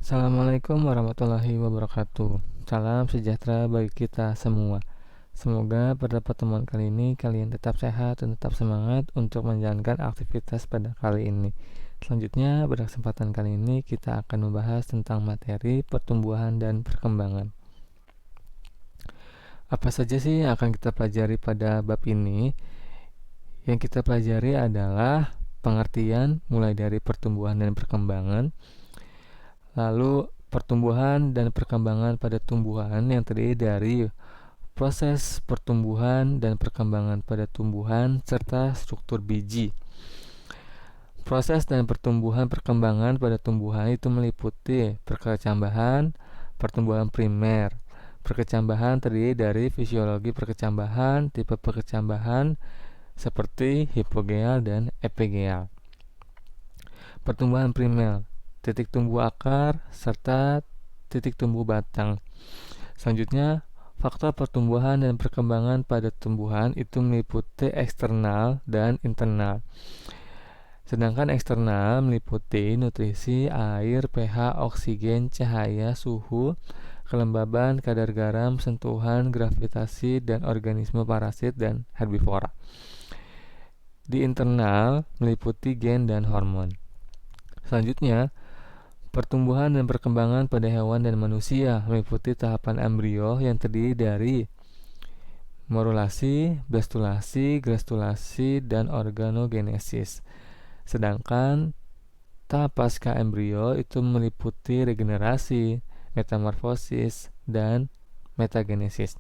Assalamualaikum warahmatullahi wabarakatuh. Salam sejahtera bagi kita semua. Semoga pada pertemuan kali ini kalian tetap sehat dan tetap semangat untuk menjalankan aktivitas pada kali ini. Selanjutnya, pada kesempatan kali ini kita akan membahas tentang materi pertumbuhan dan perkembangan. Apa saja sih yang akan kita pelajari pada bab ini? Yang kita pelajari adalah pengertian mulai dari pertumbuhan dan perkembangan, lalu pertumbuhan dan perkembangan pada tumbuhan yang terdiri dari proses pertumbuhan dan perkembangan pada tumbuhan serta struktur biji. Proses dan pertumbuhan perkembangan pada tumbuhan itu meliputi perkecambahan, pertumbuhan primer. Perkecambahan terdiri dari fisiologi perkecambahan, tipe perkecambahan seperti hipogeal dan epigeal. Pertumbuhan primer, titik tumbuh akar serta titik tumbuh batang. Selanjutnya, faktor pertumbuhan dan perkembangan pada tumbuhan itu meliputi eksternal dan internal. Sedangkan eksternal meliputi nutrisi, air, pH, oksigen, cahaya, suhu, kelembaban, kadar garam, sentuhan, gravitasi, dan organisme parasit dan herbivora. Di internal meliputi gen dan hormon. Selanjutnya, pertumbuhan dan perkembangan pada hewan dan manusia meliputi tahapan embrio yang terdiri dari morulasi, blastulasi, grastulasi, dan organogenesis. Sedangkan tahap pasca embrio itu meliputi regenerasi, metamorfosis, dan metagenesis.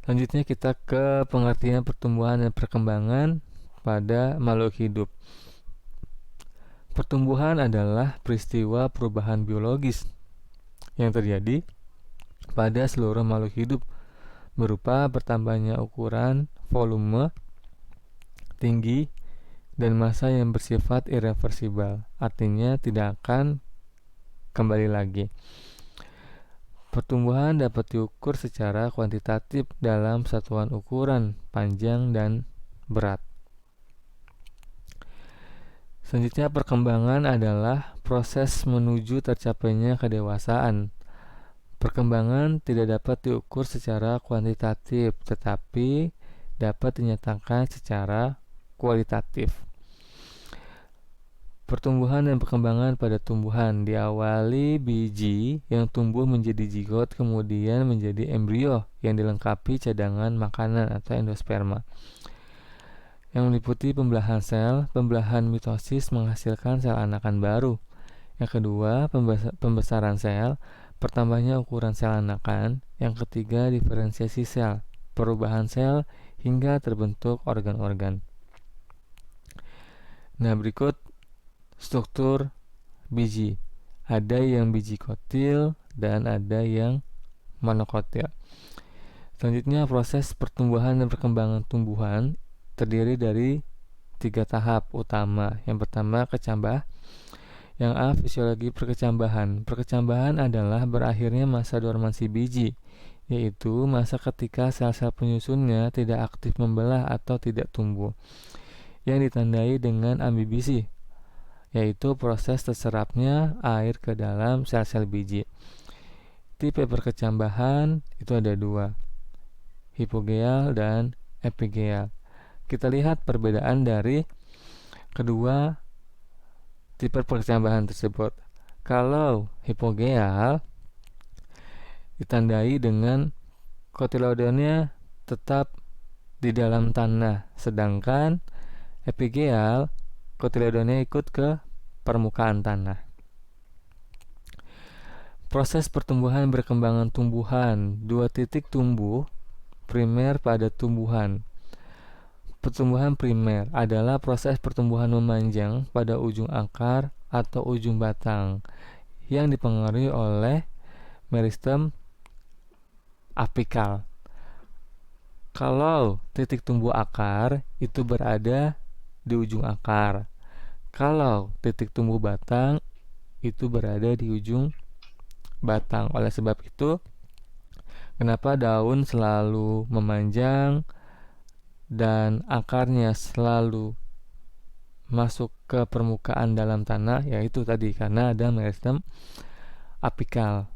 Selanjutnya kita ke pengertian pertumbuhan dan perkembangan pada makhluk hidup. Pertumbuhan adalah peristiwa perubahan biologis yang terjadi pada seluruh makhluk hidup berupa bertambahnya ukuran, volume, tinggi, dan massa yang bersifat irreversibel, artinya tidak akan kembali lagi. Pertumbuhan dapat diukur secara kuantitatif dalam satuan ukuran panjang dan berat. Selanjutnya, perkembangan adalah proses menuju tercapainya kedewasaan. Perkembangan tidak dapat diukur secara kuantitatif, tetapi dapat dinyatakan secara kualitatif. Pertumbuhan dan perkembangan pada tumbuhan diawali biji yang tumbuh menjadi zigot, kemudian menjadi embrio yang dilengkapi cadangan makanan atau endosperma, yang meliputi pembelahan sel. Pembelahan mitosis menghasilkan sel anakan baru. Yang kedua, pembesaran sel, pertambahnya ukuran sel anakan. Yang ketiga, diferensiasi sel, perubahan sel hingga terbentuk organ-organ. Nah, berikut struktur biji. Ada yang biji kotil dan ada yang monokotil. Selanjutnya, proses pertumbuhan dan perkembangan tumbuhan terdiri dari 3 tahap utama. Yang pertama, kecambah. Yang A, fisiologi perkecambahan. Perkecambahan adalah berakhirnya masa dormansi biji, yaitu masa ketika sel-sel penyusunnya tidak aktif membelah atau tidak tumbuh, yang ditandai dengan ambibisi, yaitu proses terserapnya air ke dalam sel-sel biji. Tipe perkecambahan itu ada 2, hipogeal dan epigeal. Kita lihat perbedaan dari kedua tipe perkecambahan tersebut. Kalau hipogeal ditandai dengan kotiledonnya tetap di dalam tanah, sedangkan epigeal kotiledonnya ikut ke permukaan tanah. Proses pertumbuhan berkembangan tumbuhan, 2 titik tumbuh primer pada tumbuhan. Pertumbuhan primer adalah proses pertumbuhan memanjang pada ujung akar atau ujung batang yang dipengaruhi oleh meristem apikal. Kalau titik tumbuh akar itu berada di ujung akar. Kalau titik tumbuh batang itu berada di ujung batang. Oleh sebab itu, kenapa daun selalu memanjang dan akarnya selalu masuk ke permukaan dalam tanah, yaitu tadi karena ada meristem apikal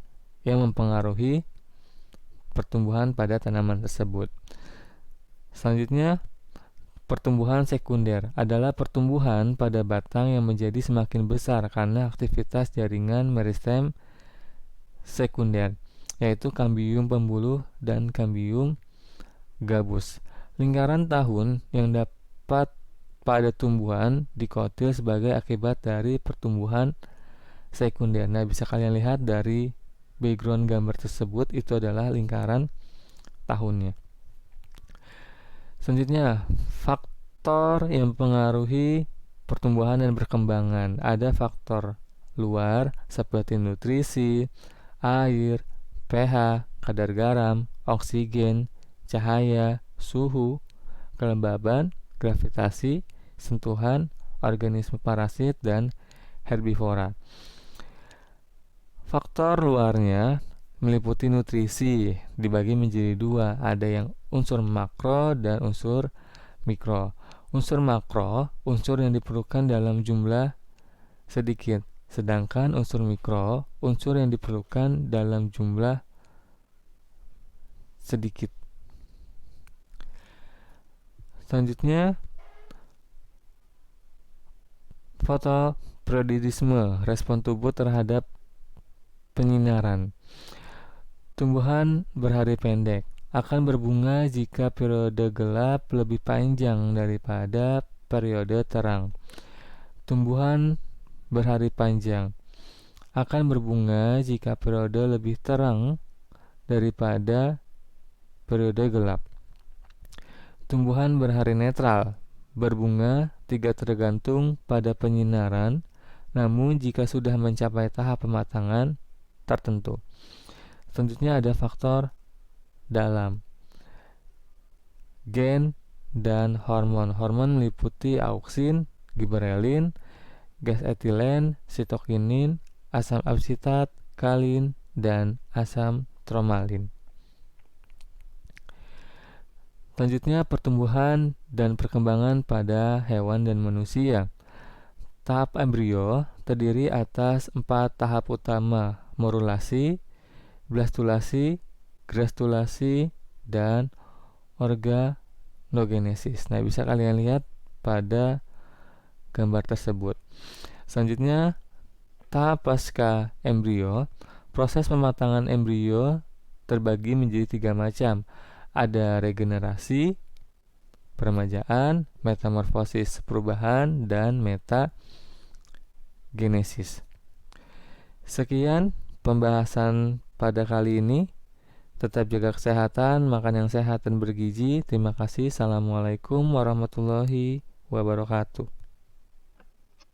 yang mempengaruhi pertumbuhan pada tanaman tersebut. Selanjutnya, pertumbuhan sekunder adalah pertumbuhan pada batang yang menjadi semakin besar karena aktivitas jaringan meristem sekunder, yaitu kambium pembuluh dan kambium gabus. Lingkaran tahun yang dapat pada tumbuhan dikotil sebagai akibat dari pertumbuhan sekunder. Nah, bisa kalian lihat dari background gambar tersebut, itu adalah lingkaran tahunnya. Selanjutnya, faktor yang mempengaruhi pertumbuhan dan perkembangan. Ada faktor luar seperti nutrisi, air, pH, kadar garam, oksigen, cahaya, suhu, kelembaban, gravitasi, sentuhan, organisme parasit, dan herbivora. Faktor luarnya meliputi nutrisi, dibagi menjadi dua, ada yang unsur makro dan unsur mikro. Unsur makro, unsur yang diperlukan dalam jumlah sedikit, sedangkan unsur mikro, unsur yang diperlukan dalam jumlah sedikit. Selanjutnya, fotoperiodisme, respon tubuh terhadap penyinaran. Tumbuhan berhari pendek akan berbunga jika periode gelap lebih panjang daripada periode terang. Tumbuhan berhari panjang akan berbunga jika periode lebih terang daripada periode gelap. Tumbuhan berhari netral berbunga tidak tergantung pada penyinaran, namun jika sudah mencapai tahap pematangan tertentu. Selanjutnya ada faktor dalam, gen dan hormon. Hormon meliputi auksin, giberelin, gas etilen, sitokinin, asam absitat, kalin, dan asam tromalin. Selanjutnya, pertumbuhan dan perkembangan pada hewan dan manusia. Tahap embrio terdiri atas 4 tahap utama: morulasi, blastulasi, grastulasi, dan organogenesis. Nah, bisa kalian lihat pada gambar tersebut. Selanjutnya, tahap pasca embrio. Proses pematangan embrio terbagi menjadi 3 macam. Ada regenerasi, peremajaan, metamorfosis perubahan, dan metagenesis. Sekian pembahasan pada kali ini. Tetap jaga kesehatan, makan yang sehat dan bergizi. Terima kasih. Assalamualaikum warahmatullahi wabarakatuh.